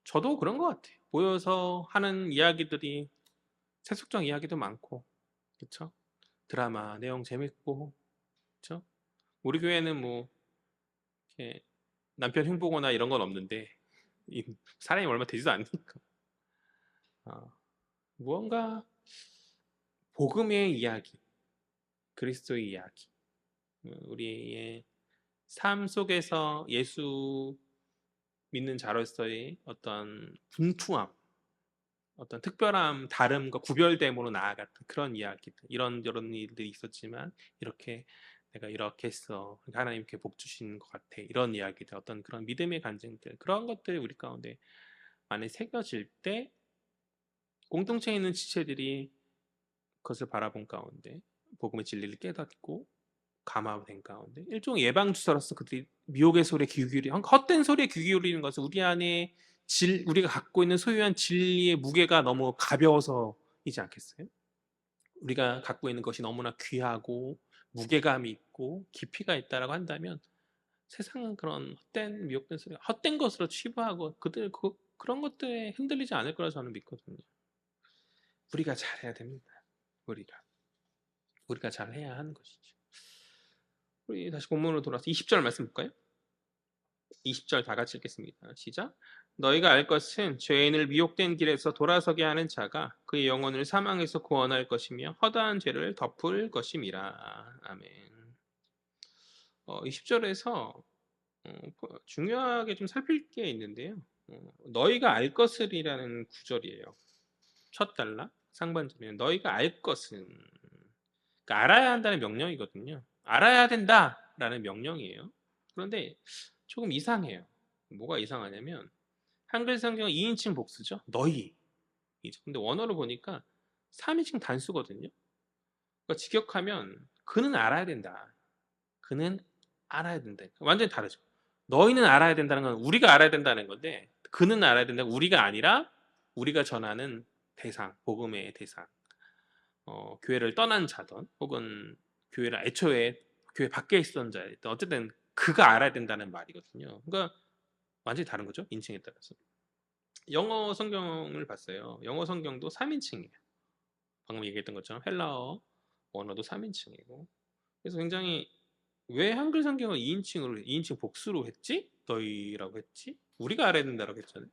저도 그런 것 같아요. 모여서 하는 이야기들이 세속적 이야기도 많고, 그렇죠? 드라마 내용 재밌고, 그렇죠? 우리 교회는 뭐 이렇게 남편 흉보거나 이런 건 없는데 사람이 얼마 되지도 않으니까 무언가 복음의 이야기, 그리스도의 이야기, 우리의 삶 속에서 예수 믿는 자로서의 어떤 분투함, 어떤 특별함, 다름과 구별됨으로 나아갔던 그런 이야기들, 이런저런 일들이 있었지만 이렇게 내가 이렇게 했어. 그러니까 하나님 이렇게 복 주신 것 같아. 이런 이야기들, 어떤 그런 믿음의 간증들, 그런 것들이 우리 가운데 많이 새겨질 때 공동체에 있는 지체들이 그것을 바라본 가운데 복음의 진리를 깨닫고 감화된 가운데 일종의 예방주사로서 그들이 미혹의 소리에 귀 기울이는, 헛된 소리에 귀 기울이는 것은 우리 안에 우리가 갖고 있는 소유한 진리의 무게가 너무 가벼워서이지 않겠어요? 우리가 갖고 있는 것이 너무나 귀하고 무게감이 있고 깊이가 있다라고 한다면 세상은 그런 헛된 미혹된 소리, 헛된 것으로 치부하고 그런 것들에 흔들리지 않을 거라 저는 믿거든요. 우리가 잘해야 됩니다. 우리가 잘해야 하는 것이죠. 우리 다시 본문으로 돌아와서 20절 말씀 볼까요? 20절 다 같이 읽겠습니다. 시작. 너희가 알 것은 죄인을 미혹된 길에서 돌아서게 하는 자가 그의 영혼을 사망에서 구원할 것이며 허다한 죄를 덮을 것임이라. 아멘. 20절에서 중요하게 좀 살필 게 있는데요. 너희가 알 것을이라는 구절이에요. 첫 달라 상반절에는 너희가 알 것은, 그러니까 알아야 한다는 명령이거든요. 알아야 된다라는 명령이에요. 그런데 조금 이상해요. 뭐가 이상하냐면 한글 성경은 2인칭 복수죠. 너희. 근데 원어로 보니까 3인칭 단수거든요. 그러니까 직역하면 그는 알아야 된다. 그는 알아야 된다. 완전히 다르죠. 너희는 알아야 된다는 건 우리가 알아야 된다는 건데 그는 알아야 된다. 우리가 아니라 우리가 전하는 대상, 복음의 대상. 교회를 떠난 자든 혹은 교회를 애초에 교회 밖에 있었던 자든 어쨌든 그가 알아야 된다는 말이거든요. 그러니까 완전히 다른 거죠. 인칭에 따라서. 영어 성경을 봤어요. 영어 성경도 3인칭이에요. 방금 얘기했던 것처럼 헬라어 원어도 3인칭이고. 그래서 굉장히 왜 한글 성경을 2인칭 복수로 했지? 너희라고 했지? 우리가 알아야 된다라고 했잖아요.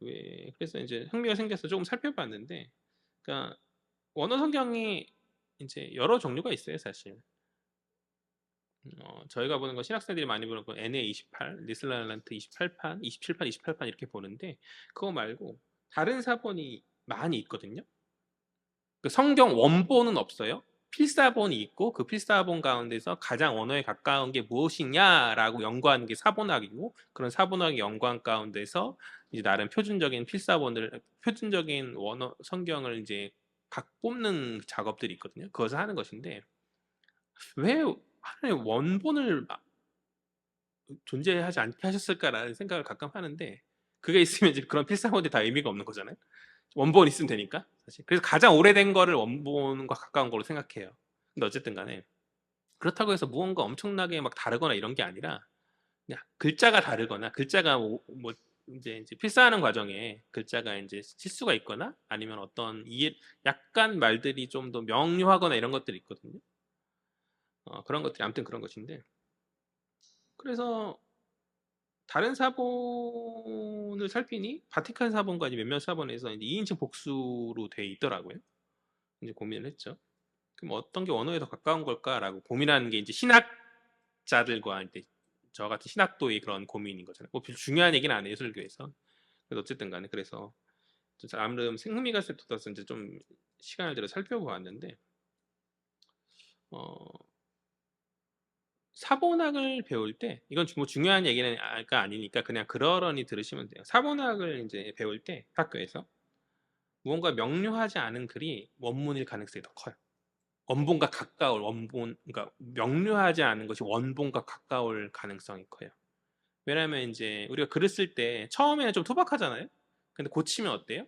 왜? 그래서 이제 흥미가 생겨서 조금 살펴봤는데, 그러니까 원어 성경이 이제 여러 종류가 있어요, 사실. 저희가 보는 거 신학생들이 많이 보는 거 NA28, 리슬란트 28판, 27판, 28판 이렇게 보는데 그거 말고 다른 사본이 많이 있거든요. 그 성경 원본은 없어요. 필사본이 있고 그 필사본 가운데서 가장 언어에 가까운 게 무엇이냐라고 연구하는 게 사본학이고 그런 사본학의 연구한 가운데서 이제 나름 표준적인 원어 성경을 이제 각 뽑는 작업들이 있거든요. 그것을 하는 것인데 왜 하나의 원본을 존재하지 않게 하셨을까라는 생각을 가끔 하는데 그게 있으면 이제 그런 필사본이 다 의미가 없는 거잖아요. 원본 있으면 되니까 사실. 그래서 가장 오래된 거를 원본과 가까운 걸로 생각해요. 근데 어쨌든 간에 그렇다고 해서 무언가 엄청나게 막 다르거나 이런 게 아니라 그냥 글자가 다르거나 글자가 뭐 이제 필사하는 과정에 글자가 이제 실수가 있거나 아니면 어떤 약간 말들이 좀 더 명료하거나 이런 것들이 있거든요. 그런 것들이 아무튼 그런 것인데 그래서 다른 사본을 살피니 바티칸 사본과 이제 몇몇 사본에서 이제 2인칭 복수로 돼 있더라고요. 이제 고민을 했죠. 그럼 어떤 게 원어에 더 가까운 걸까라고 고민하는 게 이제 신학자들과 이제 저 같은 신학도의 그런 고민인 거잖아요. 뭐 별로 중요한 얘기는 아니에요, 설교에서. 그래서 어쨌든 간에 그래서 아무래도 흥미가 돋아서 이제 좀 시간을 들여 살펴보았는데 어, 사본학을 배울 때 이건 뭐 중요한 얘기는 아니니까 그냥 그러려니 들으시면 돼요. 사본학을 이제 배울 때 학교에서 무언가 명료하지 않은 글이 원문일 가능성이 더 커요. 원본과 가까울 원본, 그러니까 명료하지 않은 것이 원본과 가까울 가능성이 커요. 왜냐하면 이제 우리가 글을 쓸 때 처음에는 좀 투박하잖아요. 근데 고치면 어때요?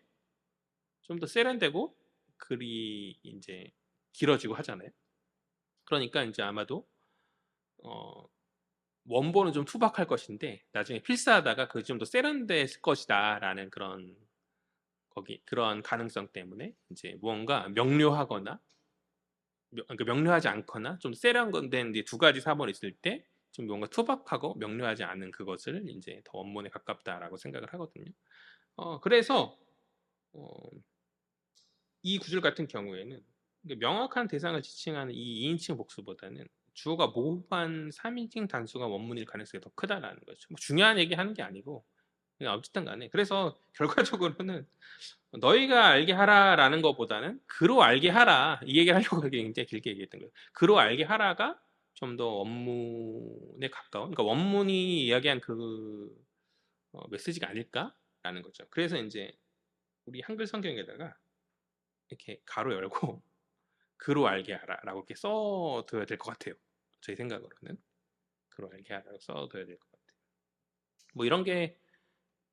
좀 더 세련되고 글이 이제 길어지고 하잖아요. 그러니까 이제 아마도 어, 원본은 좀 투박할 것인데 나중에 필사하다가 그게 좀 더 세련됐을 것이다라는 그런 가능성 때문에 이제 무언가 명료하거나 그러니까 명료하지 않거나 좀 세련된 이제 두 가지 사본이 있을 때 좀 뭔가 투박하고 명료하지 않은 그것을 이제 더 원본에 가깝다라고 생각을 하거든요. 그래서 어, 이 구절 같은 경우에는 명확한 대상을 지칭하는 이 2인칭 복수보다는 주어가 모호한 3인칭 단수가 원문일 가능성이 더 크다라는 거죠. 뭐 중요한 얘기 하는 게 아니고 어쨌든 간에 그래서 결과적으로는 너희가 알게 하라라는 것보다는 그로 알게 하라 이 얘기를 하려고 굉장히 길게 얘기했던 거예요. 그로 알게 하라가 좀 더 원문에 가까운 그러니까 원문이 이야기한 그 메시지가 아닐까라는 거죠. 그래서 이제 우리 한글 성경에다가 이렇게 가로 열고 그로 알게 하라라고 이렇게 써둬야 될 것 같아요. 제 생각으로는 그로 알게 하라고 써둬야 될 것 같아요. 뭐 이런 게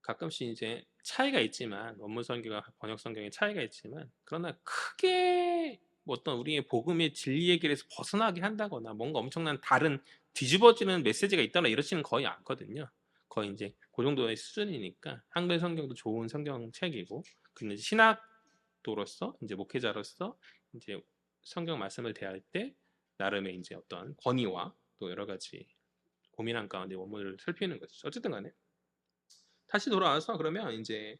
가끔씩 이제 차이가 있지만 원문 성경과 번역 성경의 차이가 있지만 그러나 크게 뭐 어떤 우리의 복음의 진리 얘기에서 벗어나게 한다거나 뭔가 엄청난 다른 뒤집어지는 메시지가 있다거나 이렇지는 거의 않거든요. 거의 이제 그 정도의 수준이니까 한글 성경도 좋은 성경책이고 근데 신학도로서 이제 목회자로서 이제 성경 말씀을 대할 때 나름의 이제 어떤 권위와 또 여러 가지 고민한 가운데 원문을 살피는 거죠. 어쨌든 간에 다시 돌아와서 그러면 이제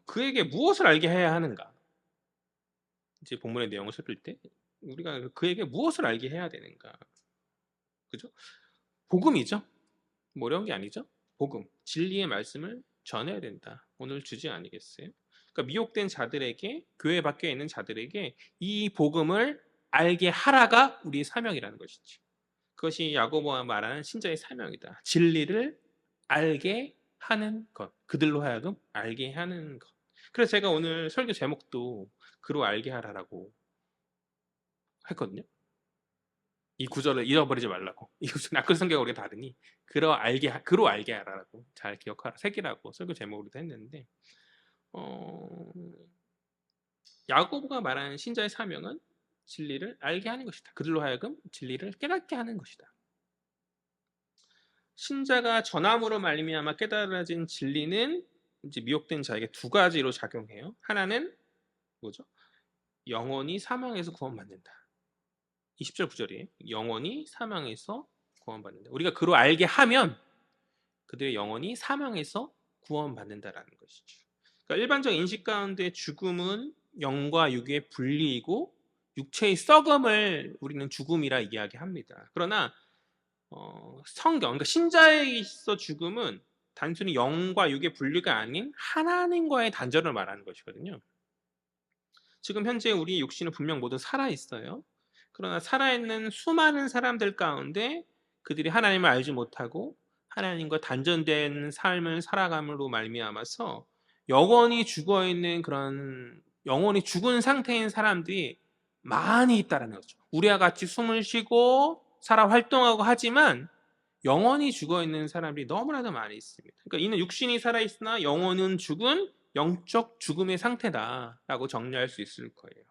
그에게 무엇을 알게 해야 하는가? 이제 본문의 내용을 살필 때 우리가 그에게 무엇을 알게 해야 되는가? 그죠? 복음이죠. 뭐 어려운 게 아니죠. 복음, 진리의 말씀을 전해야 된다. 오늘 주제 아니겠어요? 그러니까 미혹된 자들에게 교회 밖에 있는 자들에게 이 복음을 알게 하라가 우리의 사명이라는 것이지. 그것이 야고보가 말하는 신자의 사명이다. 진리를 알게 하는 것. 그들로 하여금 알게 하는 것. 그래서 제가 오늘 설교 제목도 그로 알게 하라라고 했거든요. 이 구절을 잃어버리지 말라고. 이 구절 낯글 성경과 우리가 다르니 그로 알게 하라라고 잘 기억하라. 새기라고 설교 제목으로도 했는데 어, 야고보가 말하는 신자의 사명은 진리를 알게 하는 것이다. 그들로 하여금 진리를 깨닫게 하는 것이다. 신자가 전함으로 말미암아 깨달아진 진리는 이제 미혹된 자에게 두 가지로 작용해요. 하나는 뭐죠? 영원히 사망에서 구원받는다. 20절 9절이에요. 영원히 사망에서 구원받는다. 우리가 그로 알게 하면 그들의 영혼이 사망에서 구원받는다라는 것이죠. 그러니까 일반적 인식 가운데 죽음은 영과 육의 분리이고 육체의 썩음을 우리는 죽음이라 이야기합니다. 그러나 성경, 그러니까 신자에 있어 죽음은 단순히 영과 육의 분리가 아닌 하나님과의 단절을 말하는 것이거든요. 지금 현재 우리 육신은 분명 모두 살아 있어요. 그러나 살아있는 수많은 사람들 가운데 그들이 하나님을 알지 못하고 하나님과 단절된 삶을 살아감으로 말미암아서 영원히 죽어 있는 그런 영원히 죽은 상태인 사람들이 많이 있다는 거죠. 우리와 같이 숨을 쉬고 살아 활동하고 하지만 영원히 죽어 있는 사람들이 너무나도 많이 있습니다. 그러니까 이는 육신이 살아 있으나 영혼은 죽은 영적 죽음의 상태다라고 정리할 수 있을 거예요.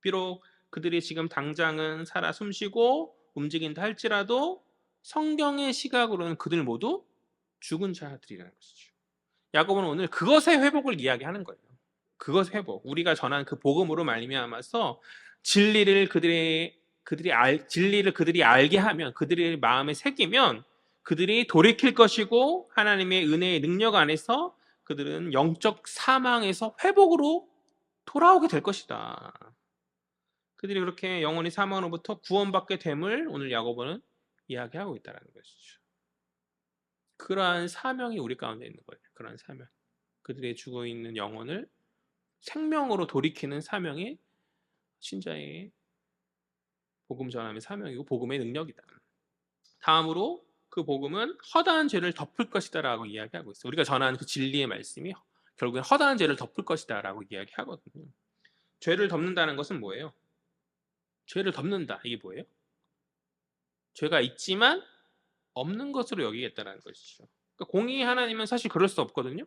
비록 그들이 지금 당장은 살아 숨쉬고 움직인다 할지라도 성경의 시각으로는 그들 모두 죽은 자들이라는 것이죠. 야고보는 오늘 그것의 회복을 이야기하는 거예요. 그것의 회복. 우리가 전한 그 복음으로 말미암아서 진리를 그들이 알게 하면 그들의 마음에 새기면 그들이 돌이킬 것이고 하나님의 은혜의 능력 안에서 그들은 영적 사망에서 회복으로 돌아오게 될 것이다. 그들이 그렇게 영원히 사망으로부터 구원받게 됨을 오늘 야고보는 이야기하고 있다는 것이죠. 그러한 사명이 우리 가운데 있는 거예요. 그러한 사명. 그들의 죽어 있는 영혼을 생명으로 돌이키는 사명이 신자의 복음 전함의 사명이고 복음의 능력이다. 다음으로 그 복음은 허다한 죄를 덮을 것이다라고 이야기하고 있어요. 우리가 전하는 그 진리의 말씀이 결국엔 허다한 죄를 덮을 것이다라고 이야기하거든요. 죄를 덮는다는 것은 뭐예요? 죄를 덮는다. 이게 뭐예요? 죄가 있지만 없는 것으로 여기겠다는 것이죠. 그러니까 공의 하나님은 사실 그럴 수 없거든요.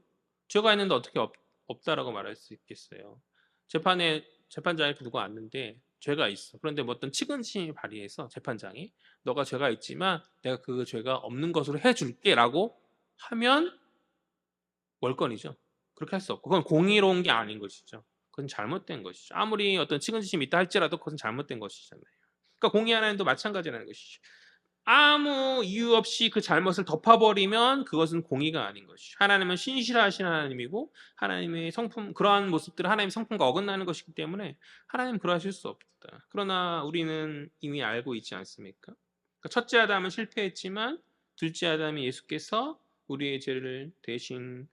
죄가 있는데 어떻게 없다라고 말할 수 있겠어요. 재판장이 누가 왔는데 죄가 있어. 그런데 뭐 어떤 측은심이 발휘해서 재판장이 너가 죄가 있지만 내가 그 죄가 없는 것으로 해줄게라고 하면 월권이죠. 그렇게 할 수 없고 그건 공의로운 게 아닌 것이죠. 그건 잘못된 것이죠. 아무리 어떤 측은심이 있다 할지라도 그것은 잘못된 것이잖아요. 그러니까 공의 하나님도 마찬가지라는 것이죠. 아무 이유 없이 그 잘못을 덮어버리면 그것은 공의가 아닌 것이죠. 하나님은 신실하신 하나님이고 하나님의 성품 그러한 모습들은 하나님의 성품과 어긋나는 것이기 때문에 하나님 그러하실 수 없다. 그러나 우리는 이미 알고 있지 않습니까? 그러니까 첫째 아담은 실패했지만 둘째 아담이 예수께서 우리의 죄를 대신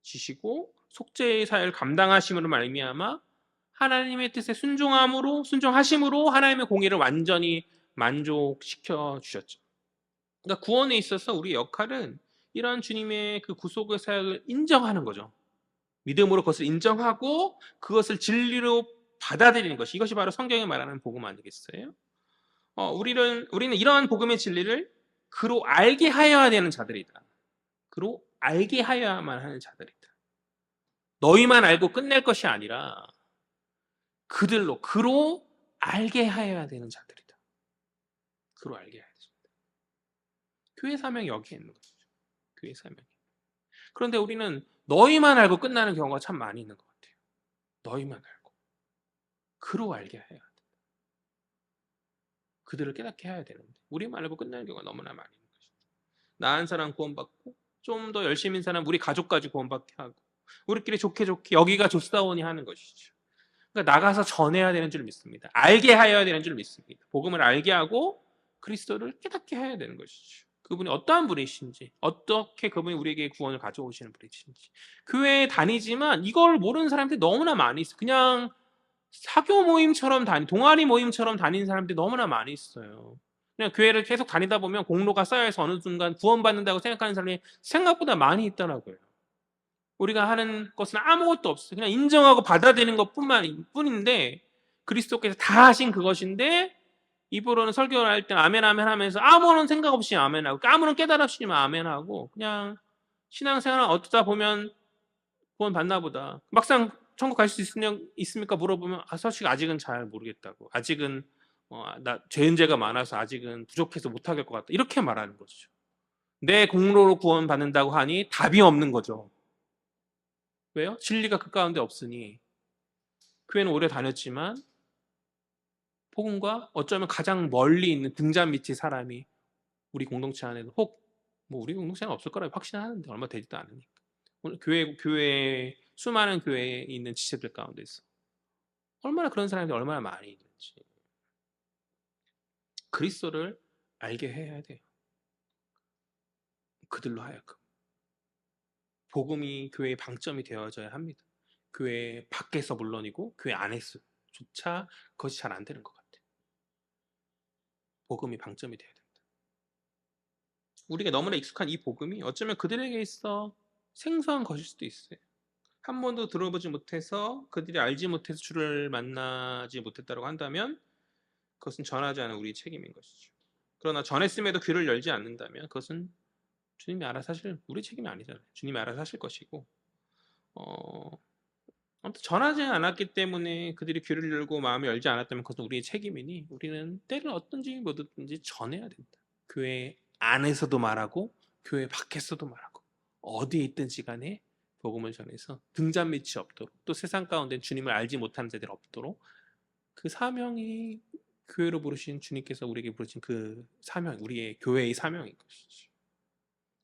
지시고 속죄의 사역을 감당하심으로 말미암아 하나님의 뜻에 순종하심으로 하나님의 공의를 완전히 만족시켜 주셨죠. 그러니까 구원에 있어서 우리의 역할은 이러한 주님의 그 구속의 사역을 인정하는 거죠. 믿음으로 그것을 인정하고 그것을 진리로 받아들이는 것이, 이것이 바로 성경이 말하는 복음 아니겠어요? 우리는 이러한 복음의 진리를 그로 알게 하여야 되는 자들이다. 그로 알게 하여야만 하는 자들이다. 너희만 알고 끝낼 것이 아니라 그로 알게 하여야 되는 자들이다. 그로 알게 해야 됩니다. 교회 사명이 여기에 있는 것이죠. 교회 사명이. 그런데 우리는 너희만 알고 끝나는 경우가 참 많이 있는 것 같아요. 너희만 알고. 그로 알게 해야 돼. 그들을 깨닫게 해야 되는데 우리만 알고 끝나는 경우가 너무나 많이 있는 것이죠. 나은 사람 구원받고 좀 더 열심인 사람 우리 가족까지 구원받게 하고 우리끼리 좋게 여기가 좋사오니 하는 것이죠. 그러니까 나가서 전해야 되는 줄 믿습니다. 알게 하여야 되는 줄 믿습니다. 복음을 알게 하고 그리스도를 깨닫게 해야 되는 것이죠. 그분이 어떠한 분이신지, 어떻게 그분이 우리에게 구원을 가져오시는 분이신지. 교회에 다니지만 이걸 모르는 사람들이 너무나 많이 있어요. 그냥 사교 모임처럼 동아리 모임처럼 다니는 사람들이 너무나 많이 있어요. 그냥 교회를 계속 다니다 보면 공로가 쌓여서 어느 순간 구원받는다고 생각하는 사람이 생각보다 많이 있더라고요. 우리가 하는 것은 아무것도 없어요. 그냥 인정하고 받아들이는 것뿐인데 그리스도께서 다 하신 그것인데 입으로는 설교를 할 때 아멘 아멘 하면서 아무런 생각 없이 아멘하고 아무런 깨달음 없이 아멘하고 그냥 신앙생활을 어쩌다 보면 구원 받나 보다. 막상 천국 갈 수 있습니까? 물어보면 사실 아직은 잘 모르겠다고. 아직은 나 죄인죄가 많아서 아직은 부족해서 못하겠을 것 같다. 이렇게 말하는 거죠. 내 공로로 구원 받는다고 하니 답이 없는 거죠. 왜요? 진리가 그 가운데 없으니. 교회는 오래 다녔지만 복음과 어쩌면 가장 멀리 있는 등잔 밑의 사람이 우리 공동체 안에도 우리 공동체는 없을 거라고 확신하는데 얼마 되지도 않으니까. 오늘 교회 수많은 교회에 있는 지체들 가운데서 얼마나 그런 사람들이 얼마나 많이 있는지 그리스도를 알게 해야 돼요. 그들로 하여금 복음이 교회의 방점이 되어져야 합니다. 교회 밖에서 물론이고 교회 안에서조차 그것이 잘 안 되는 것 같아요. 복음이 방점이 돼야 됩니다. 우리가 너무나 익숙한 이 복음이 어쩌면 그들에게 있어 생소한 것일 수도 있어요. 한 번도 들어보지 못해서 그들이 알지 못해서 주를 만나지 못했다고 한다면 그것은 전하지 않은 우리의 책임인 것이죠. 그러나 전했음에도 귀를 열지 않는다면 그것은 주님이 알아서 하실 우리 책임이 아니잖아요. 주님이 알아서 하실 것이고 아무튼 전하지 않았기 때문에 그들이 귀를 열고 마음을 열지 않았다면 그것은 우리의 책임이니 우리는 때를 어떤지 뭐든지 전해야 된다. 교회 안에서도 말하고 교회 밖에서도 말하고 어디에 있든지 간에 복음을 전해서 등잔 밑이 없도록 또 세상 가운데 주님을 알지 못하는 자들이 없도록 그 사명이 교회로 부르신 주님께서 우리에게 부르신 그 사명, 우리의 교회의 사명인 것이죠.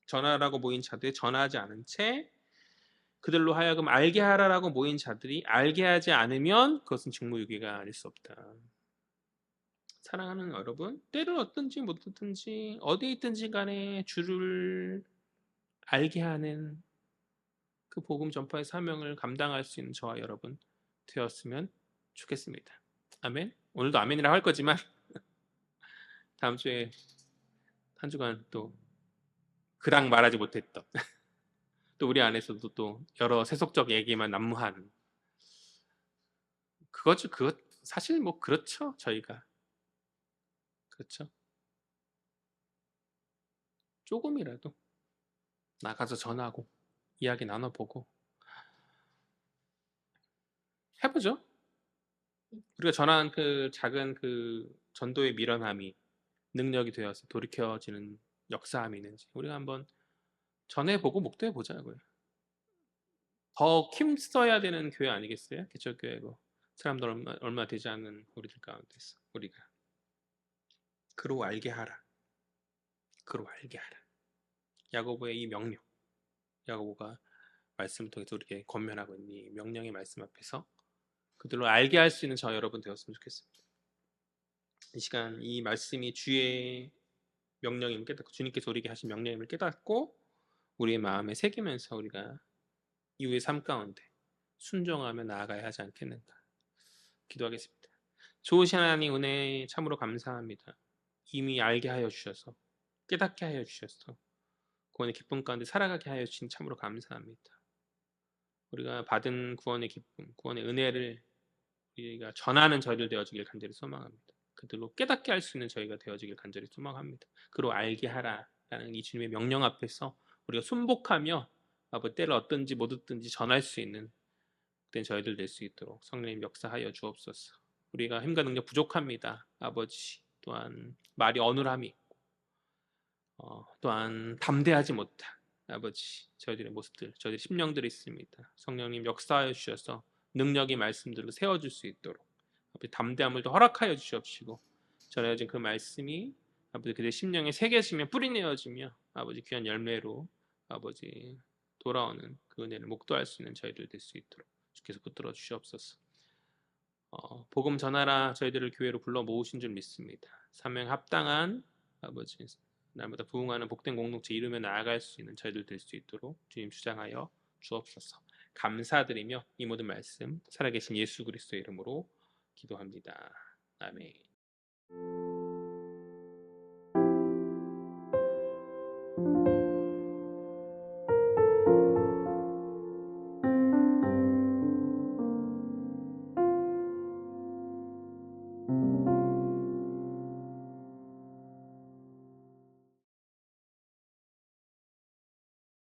전하라고 모인 자들이 전하지 않은 채 그들로 하여금 알게 하라라고 모인 자들이 알게 하지 않으면 그것은 직무유기가 아닐 수 없다. 사랑하는 여러분, 때를 어떤지 못어든지 어디에 있든지 간에 주를 알게 하는 그 복음 전파의 사명을 감당할 수 있는 저와 여러분 되었으면 좋겠습니다. 아멘. 오늘도 아멘이라고 할 거지만 다음 주에 한 주간 또 그랑 말하지 못했던 또 우리 안에서도 또 여러 세속적 얘기만 난무한 그것 사실 뭐 그렇죠. 저희가 그렇죠. 조금이라도 나가서 전하고 이야기 나눠보고 해보죠. 우리가 전한 그 작은 그 전도의 미련함이 능력이 되어서 돌이켜지는 역사함이 있는지 우리가 한번 전해보고 목도해보자고요. 더 힘써야 되는 교회 아니겠어요? 개척교회고 사람들 얼마 되지 않는 우리들 가운데서 우리가 그로 알게 하라. 그로 알게 하라. 야고보의 이 명령, 야고보가 말씀을 통해서 우리에게 권면하고 있는 이 명령의 말씀 앞에서 그들로 알게 할 수 있는 저 여러분 되었으면 좋겠습니다. 이 시간 이 말씀이 주의 명령임을 깨닫고 주님께서 우리에게 하신 명령임을 깨닫고 우리의 마음에 새기면서 우리가 이후의 삶 가운데 순종하며 나아가야 하지 않겠는가 기도하겠습니다. 좋으신 하나님 은혜 참으로 감사합니다. 이미 알게 하여 주셔서 깨닫게 하여 주셔서 구원의 기쁨 가운데 살아가게 하여 주신 참으로 감사합니다. 우리가 받은 구원의 기쁨, 구원의 은혜를 우리가 전하는 저희들 되어지길 간절히 소망합니다. 그들로 깨닫게 할 수 있는 저희가 되어지길 간절히 소망합니다. 그로 알게 하라라는 이 주님의 명령 앞에서 우리가 순복하며 아버지 때를 얻든지 못 얻든지 전할 수 있는 그때 저희들 될 수 있도록 성령님 역사하여 주옵소서. 우리가 힘과 능력 부족합니다. 아버지 또한 말이 어눌함이 있고 또한 담대하지 못한 아버지 저희들의 모습들 저희들의 심령들이 있습니다. 성령님 역사하여 주셔서 능력의 말씀들을 세워줄 수 있도록 아버지 담대함을 더 허락하여 주시옵시고 전해진 그 말씀이 아버지 그들의 심령에 새겨지며 뿌리내어지며 아버지 귀한 열매로 아버지 돌아오는 그 은혜를 목도할 수 있는 저희들 될 수 있도록 주께서 붙들어 주시옵소서. 복음 전하라 저희들을 교회로 불러 모으신 줄 믿습니다. 사명 합당한 아버지 날마다 부흥하는 복된 공동체 이루며 나아갈 수 있는 저희들 될 수 있도록 주님 주장하여 주옵소서. 감사드리며 이 모든 말씀 살아계신 예수 그리스도의 이름으로 기도합니다. 아멘.